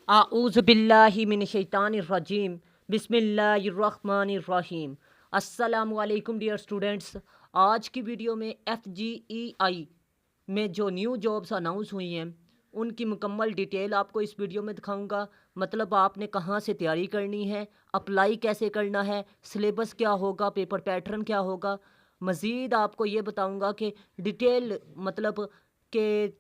आऊज़ बिल्लाहि मिनश शैतानिर रजीम बिस्मिल्लाहिर्रहमानिर्रहीम। अस्सलामु अलैकुम डियर स्टूडेंट्स। आज की वीडियो में FGEI में जो न्यू जॉब्स अनाउंस हुई हैं उनकी मुकम्मल डिटेल आपको इस वीडियो में दिखाऊंगा। मतलब आपने कहाँ से तैयारी करनी है, अप्लाई कैसे करना है, सिलेबस क्या होगा, पेपर पैटर्न क्या होगा। मज़ीद आपको ये बताऊंगा कि डिटेल मतलब कि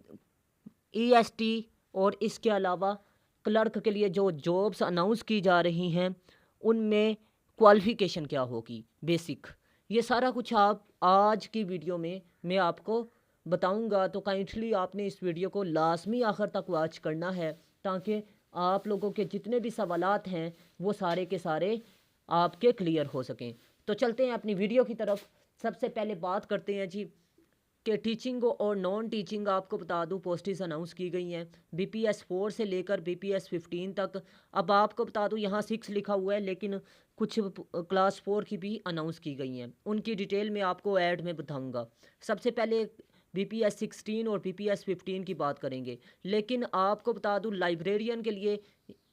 EST और इसके अलावा क्लर्क के लिए जो जॉब्स अनाउंस की जा रही हैं उनमें क्वालिफ़िकेशन क्या होगी, बेसिक, ये सारा कुछ आप आज की वीडियो में मैं आपको बताऊंगा। तो काइंडली आपने इस वीडियो को लाजमी आखिर तक वॉच करना है ताकि आप लोगों के जितने भी सवालात हैं वो सारे के सारे आपके क्लियर हो सकें। तो चलते हैं अपनी वीडियो की तरफ। सबसे पहले बात करते हैं जी कि टीचिंग और नॉन टीचिंग आपको बता दूं पोस्टें अनाउंस की गई हैं BPS 4 से लेकर BPS 15 तक। अब आपको बता दूं यहाँ 6 लिखा हुआ है लेकिन कुछ क्लास 4 की भी अनाउंस की गई हैं, उनकी डिटेल में आपको ऐड में बताऊंगा। सबसे पहले BPS 16 और BPS 15 की बात करेंगे। लेकिन आपको बता दूं लाइब्रेरियन के लिए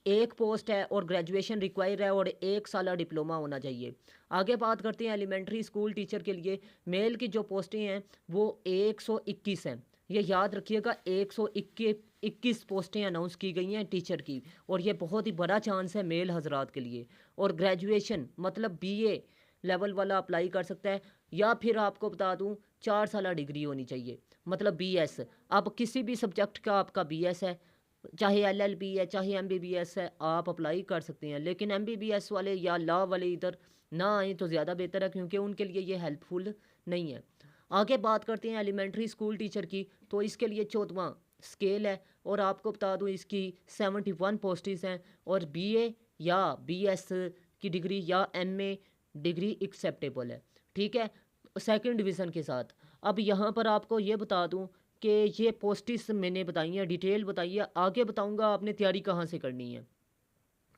एक पोस्ट है और ग्रेजुएशन रिक्वायर है और 1 साल डिप्लोमा होना चाहिए। आगे बात करते हैं एलिमेंट्री स्कूल टीचर के लिए। मेल की जो पोस्टें हैं वो 121 हैं, ये याद रखिएगा। 121 पोस्टें अनाउंस की गई हैं टीचर की, और ये बहुत ही बड़ा चांस है मेल हजरात के लिए। और ग्रेजुएशन मतलब BA लेवल वाला अप्लाई कर सकता है, या फिर आपको बता दूं 4 साल डिग्री होनी चाहिए, मतलब BS। अब किसी भी सब्जेक्ट का आपका BS है, चाहे LLB है चाहे MBBS है, आप अप्लाई कर सकते हैं। लेकिन MBBS वाले या लॉ वाले इधर ना आए तो ज़्यादा बेहतर है, क्योंकि उनके लिए ये हेल्पफुल नहीं है। आगे बात करते हैं एलिमेंट्री स्कूल टीचर की। तो इसके लिए 14वां स्केल है, और आपको बता दूं इसकी 71 पोस्टें हैं, और BA या BS की डिग्री या MA डिग्री एक्सेप्टेबल है, ठीक है, सेकंड डिवीज़न के साथ। अब यहाँ पर आपको ये बता दूं कि ये पोस्टिस मैंने बताई हैं, डिटेल बताई है, आगे बताऊंगा आपने तैयारी कहाँ से करनी है,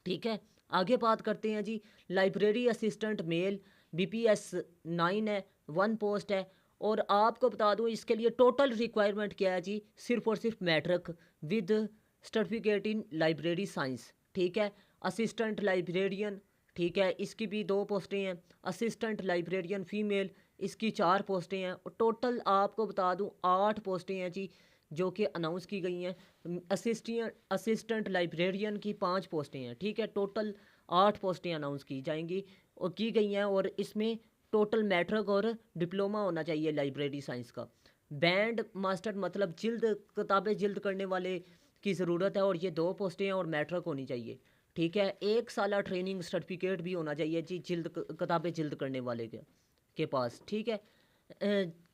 ठीक है। आगे बात करते हैं जी लाइब्रेरी असिस्टेंट मेल BPS 9 है, 1 पोस्ट है। और आपको बता दूं इसके लिए टोटल रिक्वायरमेंट क्या है जी, सिर्फ और सिर्फ matric with certificate in library science, ठीक है। असिस्टेंट लाइब्रेरियन, ठीक है, इसकी भी 2 पोस्टें हैं। असिस्टेंट लाइब्रेरियन फीमेल, इसकी 4 पोस्टें हैं। और टोटल आपको बता दूं 8 पोस्टें हैं जी जो कि अनाउंस की गई हैं। असिस्टेंट लाइब्रेरियन की 5 पोस्टें हैं, ठीक है। टोटल 8 पोस्टें अनाउंस की जाएंगी और की गई हैं, और इसमें टोटल मैट्रिक और डिप्लोमा होना चाहिए लाइब्रेरी साइंस का। बैंड मास्टर मतलब जिल्द किताबें जिल्द करने वाले की ज़रूरत है, और ये 2 पोस्टें हैं, और मैट्रिक होनी चाहिए, ठीक है। 1 साल ट्रेनिंग सर्टिफिकेट भी होना चाहिए जी जिल्द किताबें जिल्द करने वाले के पास, ठीक है।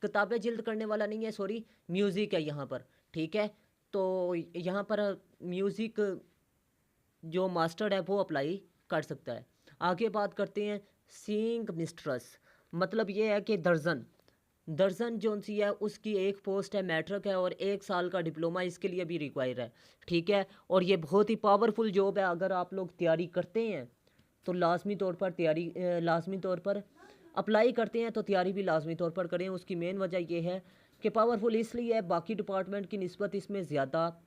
किताबें जिल्द करने वाला नहीं है, सॉरी, म्यूज़िक है यहाँ पर, ठीक है। तो यहाँ पर म्यूज़िक जो मास्टर है वो अप्लाई कर सकता है। आगे बात करते हैं सीइंग मिस्ट्रेस, मतलब ये है कि दर्जन दर्जन जोन सी है उसकी एक पोस्ट है, मैट्रिक है, और 1 साल का डिप्लोमा इसके लिए भी रिक्वायर है, ठीक है। और ये बहुत ही पावरफुल जॉब है, अगर आप लोग तैयारी करते हैं तो लाजमी तौर पर लाजमी तौर पर अप्लाई करते हैं तो तैयारी भी लाजमी तौर पर करें। उसकी मेन वजह यह है कि पावरफुल इसलिए है, बाकी डिपार्टमेंट की निस्बत इसमें ज़्यादा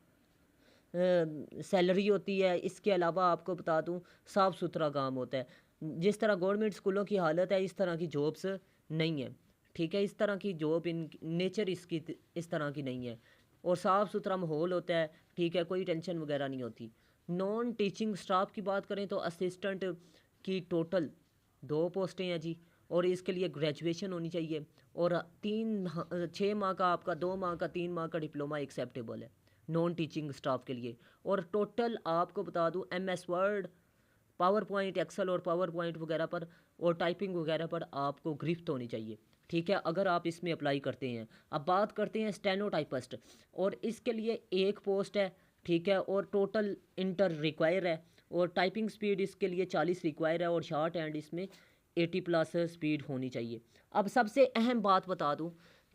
सैलरी होती है। इसके अलावा आपको बता दूं साफ़ सुथरा काम होता है। जिस तरह गवर्नमेंट स्कूलों की हालत है इस तरह की जॉब्स नहीं है, ठीक है। इस तरह की जॉब इन नेचर इसकी इस तरह की नहीं है, और साफ़ सुथरा माहौल होता है, ठीक है, कोई टेंशन वगैरह नहीं होती। नॉन टीचिंग स्टाफ की बात करें तो असिस्टेंट की टोटल 2 पोस्टें हैं जी, और इसके लिए ग्रेजुएशन होनी चाहिए, और 6 माह का आपका 2 माह का 3 माह का डिप्लोमा एक्सेप्टेबल है नॉन टीचिंग स्टाफ के लिए। और टोटल आपको बता दूं MS word, power point, Excel और पावर पॉइंट वगैरह पर और टाइपिंग वगैरह पर आपको गिरफ्त होनी चाहिए, ठीक है, अगर आप इसमें अप्लाई करते हैं। अब बात करते हैं स्टेनोटाइपिस्ट, और इसके लिए एक पोस्ट है, ठीक है, और टोटल इंटर रिक्वायर है, और टाइपिंग स्पीड इसके लिए 40 रिक्वायर है, और शॉर्ट हैंड इसमें 80+ स्पीड होनी चाहिए। अब सबसे अहम बात बता दूं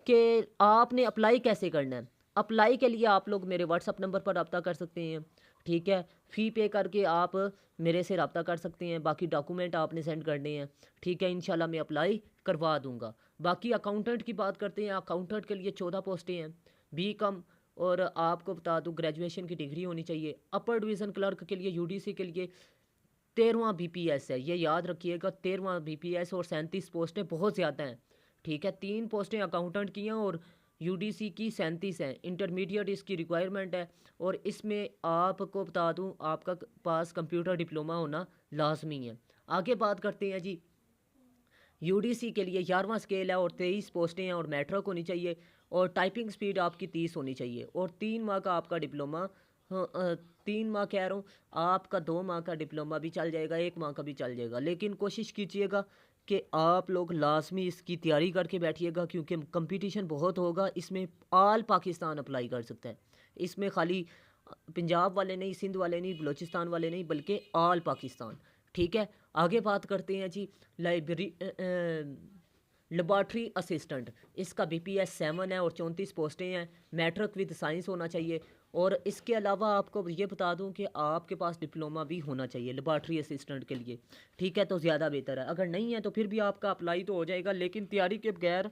कि आपने अप्लाई कैसे करना है। अप्लाई के लिए आप लोग मेरे व्हाट्सअप नंबर पर रब्ता कर सकते हैं, ठीक है। फ़ी पे करके आप मेरे से रब्ता कर सकते हैं, बाकी डॉक्यूमेंट आपने सेंड करने हैं, ठीक है। इंशाल्लाह मैं अप्लाई करवा दूंगा। बाकी अकाउंटेंट की बात करते हैं। अकाउंटेंट के लिए 14 पोस्टें हैं। BCom और आपको बता दूं ग्रेजुएशन की डिग्री होनी चाहिए। अपर डिवीज़न क्लर्क के लिए यूडीसी के लिए 13वां बीपीएस है, ये याद रखिएगा, 13वां बीपीएस और 37 पोस्टें बहुत ज़्यादा हैं। ठीक है, 3 पोस्टें अकाउंटेंट की हैं और यूडीसी की 37 हैं। इंटरमीडिएट इसकी रिक्वायरमेंट है और इसमें आपको बता दूं आपका पास कंप्यूटर डिप्लोमा होना लाजमी है। आगे बात करते हैं जी, यूडीसी के लिए 11वां स्केल है और 23 पोस्टें हैं और मैट्रिक होनी चाहिए और टाइपिंग स्पीड आपकी 30 होनी चाहिए और 3 माह का आपका डिप्लोमा, हाँ, 3 माह कह रहा हूँ, आपका 2 माह का डिप्लोमा भी चल जाएगा, 1 माह का भी चल जाएगा, लेकिन कोशिश कीजिएगा कि आप लोग लाजमी इसकी तैयारी करके बैठिएगा क्योंकि कंपटीशन बहुत होगा। इसमें आल पाकिस्तान अप्लाई कर सकता है, इसमें खाली पंजाब वाले नहीं, सिंध वाले नहीं, बलूचिस्तान वाले नहीं, बल्कि आल पाकिस्तान। ठीक है, आगे बात करते हैं जी, लाइब्रेरी लेबॉर्ट्री असिस्टेंट, इसका बीपीएस 7 है और 34 पोस्टें हैं। मैट्रिक विद साइंस होना चाहिए और इसके अलावा आपको ये बता दूं कि आपके पास डिप्लोमा भी होना चाहिए लेबॉर्ट्री असिस्टेंट के लिए। ठीक है, तो ज़्यादा बेहतर है। अगर नहीं है तो फिर भी आपका अप्लाई तो हो जाएगा, लेकिन तैयारी के बगैर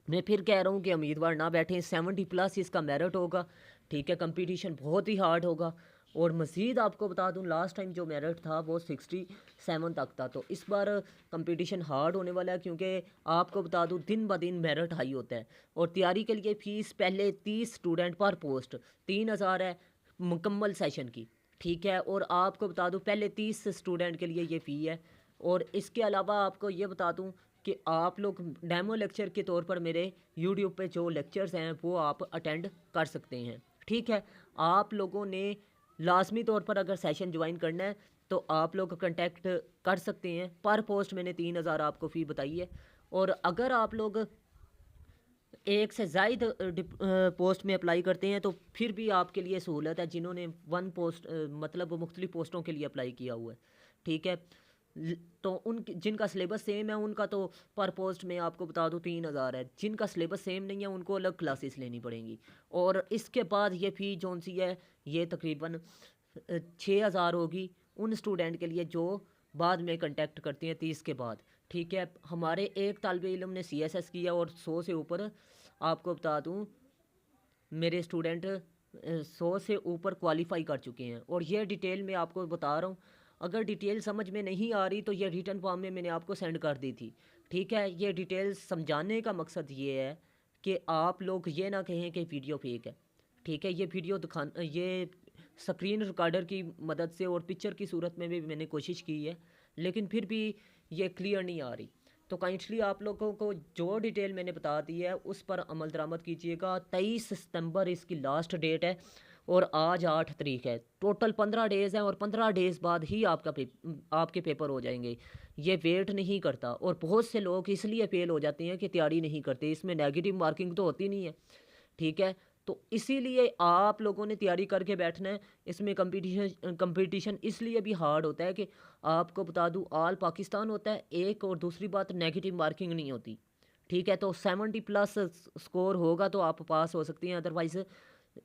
मैं फिर कह रहा हूँ कि उम्मीदवार ना बैठें। 70+ इसका मेरिट होगा। ठीक है, कंपटीशन बहुत ही हार्ड होगा और मज़ीद आपको बता दूं लास्ट टाइम जो मेरिट था वो 67 तक था, तो इस बार कंपटीशन हार्ड होने वाला है क्योंकि आपको बता दूं दिन ब दिन मेरिट हाई होता है। और तैयारी के लिए फ़ीस पहले 30 स्टूडेंट पर पोस्ट 3000 है मुकम्मल सेशन की। ठीक है, और आपको बता दूं पहले 30 स्टूडेंट के लिए ये फ़ी है। और इसके अलावा आपको ये बता दूं कि आप लोग डेमो लेक्चर के तौर पर मेरे यूट्यूब पे जो लेक्चर्स हैं वो आप अटेंड कर सकते हैं। ठीक है, आप लोगों ने लाजमी तौर पर अगर सेशन ज्वाइन करना है तो आप लोग कांटेक्ट कर सकते हैं। पर पोस्ट मैंने 3000 आपको फ़ी बताई है और अगर आप लोग एक से ज़ायद पोस्ट में अप्लाई करते हैं तो फिर भी आपके लिए सहूलत है, जिन्होंने 1 पोस्ट मतलब मुख्तलिफ पोस्टों के लिए अप्लाई किया हुआ है। ठीक है, तो उन जिनका सिलेबस सेम है उनका तो पर पोस्ट में आपको बता दूं 3000 है। जिनका सिलेबस सेम नहीं है उनको अलग क्लासेस लेनी पड़ेंगी और इसके बाद ये फ़ी जौन सी है ये तकरीबन 6000 होगी उन स्टूडेंट के लिए जो बाद में कंटेक्ट करते हैं 30 के बाद। ठीक है, हमारे एक तालिब इल्म ने CSS किया और 100 से ऊपर आपको बता दूं मेरे स्टूडेंट 100 से ऊपर क्वालिफाई कर चुके हैं और ये डिटेल मैं आपको बता रहा हूँ। अगर डिटेल समझ में नहीं आ रही तो ये रिटर्न फॉर्म में मैंने आपको सेंड कर दी थी। ठीक है, ये डिटेल समझाने का मकसद ये है कि आप लोग ये ना कहें कि वीडियो फेक है। ठीक है, ये वीडियो ये स्क्रीन रिकॉर्डर की मदद से और पिक्चर की सूरत में भी मैंने कोशिश की है, लेकिन फिर भी ये क्लियर नहीं आ रही। तो काइंडली आप लोगों को जो डिटेल मैंने बता दी है उस पर अमल दरामद कीजिएगा। 23 सितंबर इसकी लास्ट डेट है और आज 8 तारीख है। टोटल 15 डेज़ हैं और 15 डेज़ बाद ही आपके पेपर हो जाएंगे। ये वेट नहीं करता और बहुत से लोग इसलिए फेल हो जाते हैं कि तैयारी नहीं करते। इसमें नेगेटिव मार्किंग तो होती नहीं है। ठीक है, तो इसीलिए आप लोगों ने तैयारी करके बैठना है। इसमें कंपटीशन इसलिए भी हार्ड होता है कि आपको बता दूं आल पाकिस्तान होता है एक, और दूसरी बात नेगेटिव मार्किंग नहीं होती। ठीक है, तो 70+ स्कोर होगा तो आप पास हो सकती हैं, अदरवाइज़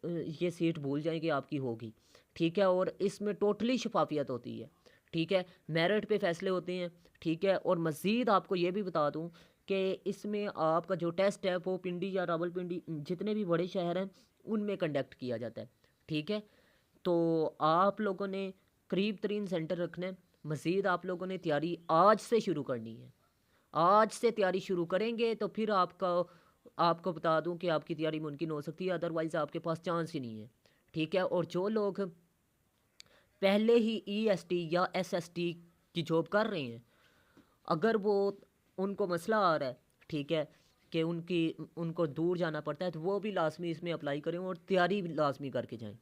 ये सीट भूल जाएंगे आपकी होगी। ठीक है, और इसमें टोटली शफाफियत होती है। ठीक है, मेरिट पे फैसले होते हैं। ठीक है, और मज़ीद आपको ये भी बता दूं कि इसमें आपका जो टेस्ट है वो पिंडी या रावलपिंडी जितने भी बड़े शहर हैं उनमें कंडक्ट किया जाता है। ठीक है, तो आप लोगों ने करीब तरीन सेंटर रखना है। मज़ीद आप लोगों ने तैयारी आज से शुरू करनी है। आज से तैयारी शुरू करेंगे तो फिर आपको बता दूं कि आपकी तैयारी मुमकिन हो सकती है, अदरवाइज़ आपके पास चांस ही नहीं है। ठीक है, और जो लोग पहले ही EST या SST की जॉब कर रहे हैं, अगर वो उनको मसला आ रहा है, ठीक है, कि उनको दूर जाना पड़ता है, तो वो भी लाजमी इसमें अप्लाई करें और तैयारी भी लाजमी करके जाएं।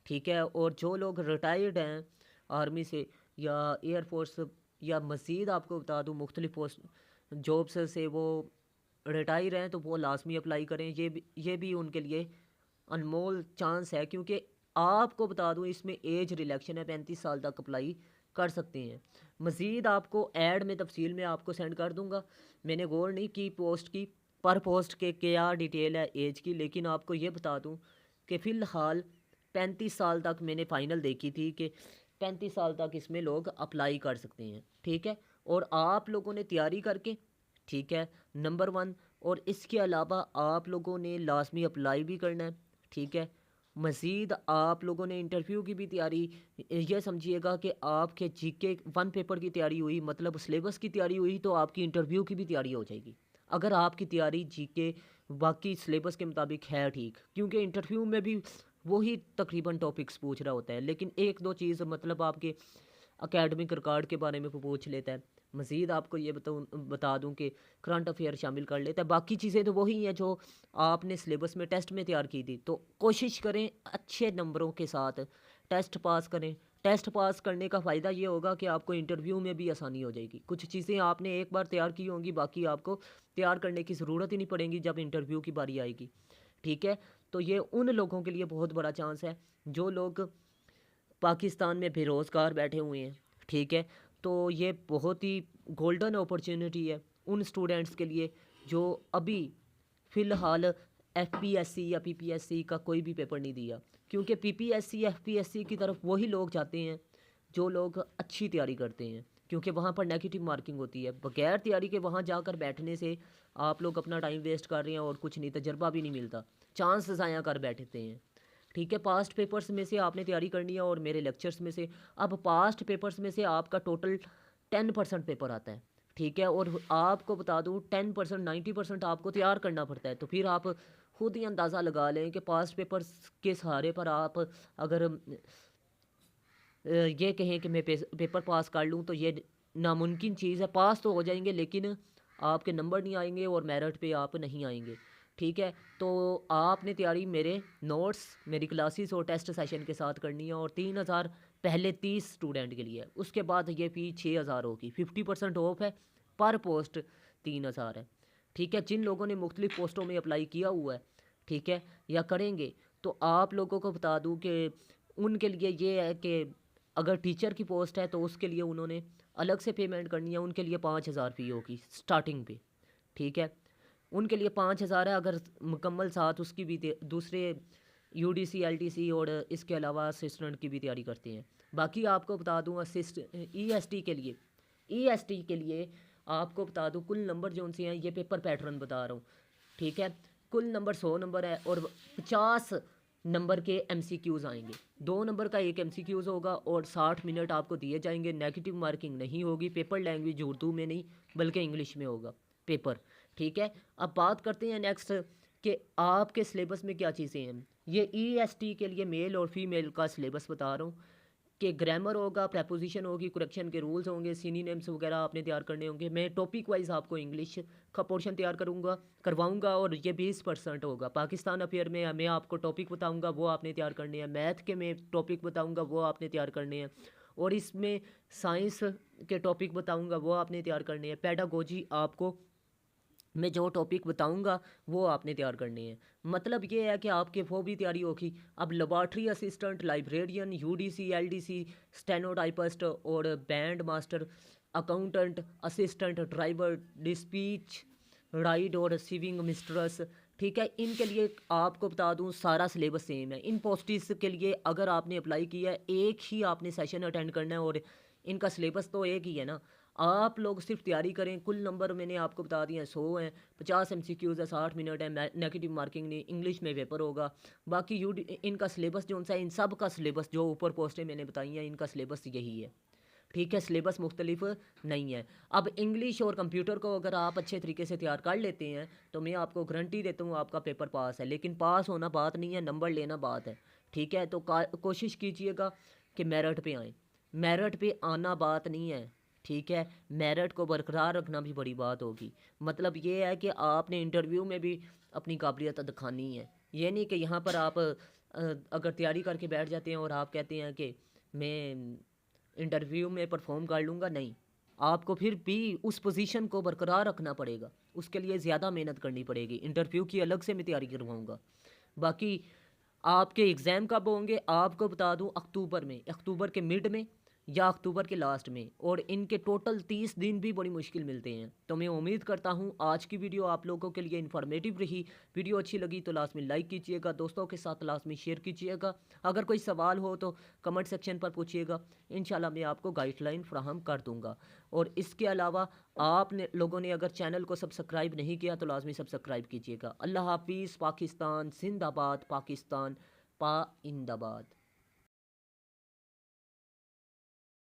ठीक है, और जो लोग रिटायर्ड हैं आर्मी से या एयरफोर्स या मज़ीद आपको बता दूं मुख्तलिफ पोस्ट जॉब्स से वो रिटायर हैं तो वो लाजमी अप्लाई करें। ये भी उनके लिए अनमोल चांस है क्योंकि आपको बता दूं इसमें एज रिलैक्शन है, 35 साल तक अप्लाई कर सकते हैं। मज़ीद आपको ऐड में तफसील में आपको सेंड कर दूंगा। मैंने गौर नहीं की पोस्ट की पर पोस्ट के क्या डिटेल है एज की, लेकिन आपको ये बता दूं कि फ़िलहाल 35 साल तक मैंने फ़ाइनल देखी थी कि 35 साल तक इसमें लोग अप्लाई कर सकते हैं। ठीक है, और आप लोगों ने तैयारी करके, ठीक है, नंबर 1, और इसके अलावा आप लोगों ने लाजमी अप्लाई भी करना है। ठीक है। मज़ीद आप लोगों ने इंटरव्यू की भी तैयारी, ये समझिएगा कि आपके जीके वन पेपर की तैयारी हुई, मतलब सिलेबस की तैयारी हुई, तो आपकी इंटरव्यू की भी तैयारी हो जाएगी। अगर आपकी तैयारी जीके बाकी सिलेबस के मुताबिक है ठीक, क्योंकि इंटरव्यू में भी वही तकरीबन टॉपिक्स पूछ रहा होता है, लेकिन एक दो चीज़ मतलब आपके एकेडमिक रिकॉर्ड के बारे में पूछ लेता है। मज़ीद आपको ये बता दूं कि करंट अफेयर शामिल कर लेता है। बाकी चीज़ें तो वही हैं जो आपने सिलेबस में टेस्ट में तैयार की थी। तो कोशिश करें अच्छे नंबरों के साथ टेस्ट पास करें। टेस्ट पास करने का फ़ायदा ये होगा कि आपको इंटरव्यू में भी आसानी हो जाएगी। कुछ चीज़ें आपने एक बार तैयार की होंगी, बाकी आपको तैयार करने की ज़रूरत ही नहीं पड़ेगी जब इंटरव्यू की बारी आएगी। ठीक है, तो ये उन लोगों के लिए बहुत बड़ा चांस है जो लोग पाकिस्तान में बेरोज़गार बैठे हुए हैं। ठीक है, तो ये बहुत ही गोल्डन अपॉर्चुनिटी है उन स्टूडेंट्स के लिए जो अभी फ़िलहाल एफपीएससी या पीपीएससी का कोई भी पेपर नहीं दिया, क्योंकि पीपीएससी एफपीएससी की तरफ वही लोग जाते हैं जो लोग अच्छी तैयारी करते हैं, क्योंकि वहाँ पर नेगेटिव मार्किंग होती है। बगैर तैयारी के वहाँ जाकर बैठने से आप लोग अपना टाइम वेस्ट कर रहे हैं और कुछ नहीं, तजर्बा भी नहीं मिलता, चांस ज़ाया कर बैठते हैं। ठीक है, पास्ट पेपर्स में से आपने तैयारी करनी है और मेरे लेक्चर्स में से। अब पास्ट पेपर्स में से आपका टोटल 10% पेपर आता है। ठीक है, और आपको बता दूं 10% 90% आपको तैयार करना पड़ता है। तो फिर आप खुद ही अंदाज़ा लगा लें कि पास्ट पेपर्स के सहारे पर आप अगर ये कहें कि मैं पेपर पास कर लूँ तो ये नामुमकिन चीज़ है। पास तो हो जाएंगे लेकिन आपके नंबर नहीं आएंगे और मेरिट पे आप नहीं आएंगे। ठीक है, तो आपने तैयारी मेरे नोट्स, मेरी क्लासेस और टेस्ट सेशन के साथ करनी है। और 3,000 पहले 30 स्टूडेंट के लिए है, उसके बाद ये फ़ी 6,000 होगी। 50% ऑफ है, पर पोस्ट 3,000 है। ठीक है, जिन लोगों ने मुख्तलिफ़ पोस्टों में अप्लाई किया हुआ है, ठीक है, या करेंगे, तो आप लोगों को बता दूं कि उनके लिए ये है कि अगर टीचर की पोस्ट है तो उसके लिए उन्होंने अलग से पेमेंट करनी है। उनके लिए 5,000 फ़ी होगी स्टार्टिंग पे। ठीक है, उनके लिए 5,000 है। अगर मुकम्मल साथ उसकी भी दूसरे यूडीसी एलटीसी और इसके अलावा असिस्टेंट की भी तैयारी करते हैं। बाकी आपको बता दूं ईएसटी के लिए, ईएसटी के लिए आपको बता दूं कुल नंबर जो उनसे हैं, ये पेपर पैटर्न बता रहा हूँ। ठीक है, कुल नंबर 100 नंबर है और 50 नंबर के एमसीक्यूज़ आएंगे। 2 नंबर का एक एमसीक्यूज़ होगा और 60 मिनट आपको दिए जाएंगे। नेगेटिव मार्किंग नहीं होगी। पेपर लैंग्वेज उर्दू में नहीं बल्कि इंग्लिश में होगा पेपर। ठीक है, अब बात करते हैं नेक्स्ट कि आपके सिलेबस में क्या चीज़ें हैं। ये ईएसटी के लिए मेल और फीमेल का सिलेबस बता रहा हूँ कि ग्रामर होगा, प्रेपोजिशन होगी, करेक्शन के रूल्स होंगे, सिनोनिम्स वगैरह आपने तैयार करने होंगे। मैं टॉपिक वाइज आपको इंग्लिश का पोर्शन तैयार करवाऊंगा और ये 20% होगा। पाकिस्तान अफेयर में मैं आपको टॉपिक बताऊंगा, वो आपने तैयार करने हैं। मैथ के मैं टॉपिक बताऊंगा, वो आपने तैयार करने हैं। और इसमें साइंस के टॉपिक बताऊंगा, वो आपने तैयार करने हैं। पेडागोजी आपको मैं जो टॉपिक बताऊंगा वो आपने तैयार करने हैं। मतलब ये है कि आपके वो भी तैयारी होगी। अब laboratory assistant, librarian, UDC LDC, stenotypist और band master, accountant, assistant, driver, dispatch ride और रिसीविंग मिस्ट्रेस। ठीक है, इनके लिए आपको बता दूं सारा सिलेबस सेम है। इन पोस्ट्स के लिए अगर आपने अप्लाई किया है, एक ही आपने सेशन अटेंड करना है और इनका सिलेबस तो एक ही है ना। आप लोग सिर्फ तैयारी करें। कुल नंबर मैंने आपको बता दिए हैं 100 हैं, 50 एमसीक्यूज़ है, 60 मिनट है, नेगेटिव मार्किंग नहीं, इंग्लिश में पेपर होगा। बाकी इनका सिलेबस जो सा है, इन सब का सिलेबस जो ऊपर पोस्टें मैंने बताई हैं, इनका सिलेबस यही है। ठीक है, सिलेबस मुख्तलिफ नहीं है। अब इंग्लिश और कंप्यूटर को अगर आप अच्छे तरीके से तैयार कर लेते हैं तो मैं आपको गारंटी देता हूँ आपका पेपर पास है। लेकिन पास होना बात नहीं है, नंबर लेना बात है। ठीक है, तो कोशिश कीजिएगा कि मेरिट पे आएँ। मेरिट पे आना बात नहीं है। ठीक है, मेरिट को बरकरार रखना भी बड़ी बात होगी। मतलब ये है कि आपने इंटरव्यू में भी अपनी काबिलियत दिखानी है। ये नहीं कि यहाँ पर आप अगर तैयारी करके बैठ जाते हैं और आप कहते हैं कि मैं इंटरव्यू में परफॉर्म कर लूँगा, नहीं, आपको फिर भी उस पोजीशन को बरकरार रखना पड़ेगा। उसके लिए ज़्यादा मेहनत करनी पड़ेगी। इंटरव्यू की अलग से मैं तैयारी करवाऊँगा। बाकी आपके एग्ज़ाम कब होंगे आपको बता दूँ, अक्टूबर में, अक्टूबर के मिड में या अक्टूबर के लास्ट में, और इनके टोटल 30 दिन भी बड़ी मुश्किल मिलते हैं। तो मैं उम्मीद करता हूँ आज की वीडियो आप लोगों के लिए इन्फॉर्मेटिव रही। वीडियो अच्छी लगी तो लास्ट में लाइक कीजिएगा, दोस्तों के साथ लास्ट में शेयर कीजिएगा। अगर कोई सवाल हो तो कमेंट सेक्शन पर पूछिएगा, इंशाल्लाह मैं आपको गाइडलाइन फ्राहम कर दूँगा। और इसके अलावा आपने लोगों ने अगर चैनल को सब्सक्राइब नहीं किया तो लाजमी सब्सक्राइब कीजिएगा। अल्लाह हाफिज़। पाकिस्तान जिंदाबाद, पाकिस्तान पाइंदाबाद।